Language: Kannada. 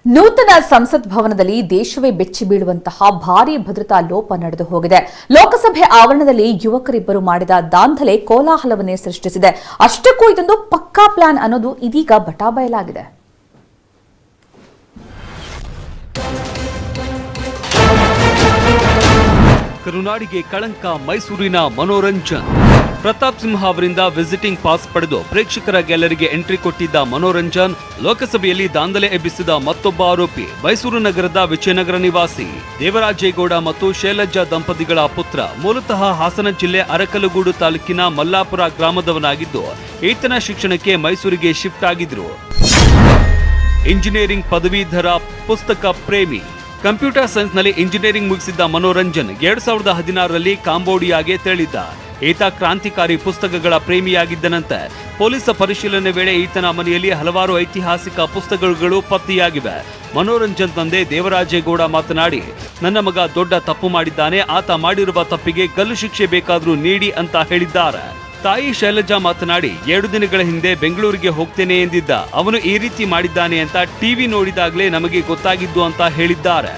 ನೂತನ ಸಂಸತ್ ಭವನದಲ್ಲಿ ದೇಶವೇ ಬೆಚ್ಚಿ ಬೀಳುವಂತಹ ಭಾರೀ ಭದ್ರತಾ ಲೋಪ ನಡೆದು ಹೋಗಿದೆ. ಲೋಕಸಭೆ ಆವರಣದಲ್ಲಿ ಯುವಕರಿಬ್ಬರು ಮಾಡಿದ ದಾಂಧಲೆ ಕೋಲಾಹಲವನ್ನೇ ಸೃಷ್ಟಿಸಿದೆ. ಅಷ್ಟಕ್ಕೂ ಇದೊಂದು ಪಕ್ಕಾ ಪ್ಲಾನ್ ಅನ್ನೋದು ಇದೀಗ ಬಟಾಬಯಲಾಗಿದೆ. ಕರುನಾಡಿಗೆ ಕಳಂಕ ಮೈಸೂರಿನ ಮನೋರಂಜನ್. ಪ್ರತಾಪ್ ಸಿಂಹ ಅವರಿಂದ ವಿಸಿಟಿಂಗ್ ಪಾಸ್ ಪಡೆದು ಪ್ರೇಕ್ಷಕರ ಗ್ಯಾಲರಿಗೆ ಎಂಟ್ರಿ ಕೊಟ್ಟಿದ್ದ ಮನೋರಂಜನ್ ಲೋಕಸಭೆಯಲ್ಲಿ ದಾಂಧಲೆ ಎಬ್ಬಿಸಿದ ಮತ್ತೊಬ್ಬ ಆರೋಪಿ ಮೈಸೂರು ನಗರದ ವಿಜಯನಗರ ನಿವಾಸಿ ದೇವರಾಜೇಗೌಡ ಮತ್ತು ಶೈಲಜಾ ದಂಪತಿಗಳ ಪುತ್ರ. ಮೂಲತಃ ಹಾಸನ ಜಿಲ್ಲೆ ಅರಕಲಗೂಡು ತಾಲೂಕಿನ ಮಲ್ಲಾಪುರ ಗ್ರಾಮದವನಾಗಿದ್ದು ಈತನ ಶಿಕ್ಷಣಕ್ಕೆ ಮೈಸೂರಿಗೆ ಶಿಫ್ಟ್ ಆಗಿದ್ರು. ಇಂಜಿನಿಯರಿಂಗ್ ಪದವೀಧರ, ಪುಸ್ತಕ ಪ್ರೇಮಿ. ಕಂಪ್ಯೂಟರ್ ಸೈನ್ಸ್ನಲ್ಲಿ ಇಂಜಿನಿಯರಿಂಗ್ ಮುಗಿಸಿದ್ದ ಮನೋರಂಜನ್ 2016ರಲ್ಲಿ ಕಾಂಬೋಡಿಯಾಗೆ ತೆರಳಿದ್ದ. ಈತ ಕ್ರಾಂತಿಕಾರಿ ಪುಸ್ತಕಗಳ ಪ್ರೇಮಿಯಾಗಿದ್ದನಂತೆ. ಪೊಲೀಸ್ ಪರಿಶೀಲನೆ ವೇಳೆ ಈತನ ಮನೆಯಲ್ಲಿ ಹಲವಾರು ಐತಿಹಾಸಿಕ ಪುಸ್ತಕಗಳು ಪತ್ತೆಯಾಗಿವೆ. ಮನೋರಂಜನ್ ತಂದೆ ದೇವರಾಜೇಗೌಡ ಮಾತನಾಡಿ, ನನ್ನ ಮಗ ದೊಡ್ಡ ತಪ್ಪು ಮಾಡಿದ್ದಾನೆ, ಆತ ಮಾಡಿರುವ ತಪ್ಪಿಗೆ ಗಲ್ಲು ಶಿಕ್ಷೆ ಬೇಕಾದ್ರೂ ನೀಡಿ ಅಂತ ಹೇಳಿದ್ದಾರೆ. ತಾಯಿ ಶೈಲಜಾ ಮಾತನಾಡಿ, 2 ದಿನಗಳ ಹಿಂದೆ ಬೆಂಗಳೂರಿಗೆ ಹೋಗ್ತೇನೆ ಎಂದಿದ್ದ. ಅವನು ಈ ರೀತಿ ಮಾಡಿದ್ದಾನೆ ಅಂತ ಟಿವಿ ನೋಡಿದಾಗಲೇ ನಮಗೆ ಗೊತ್ತಾಗಿದ್ದು ಅಂತ ಹೇಳಿದ್ದಾರೆ.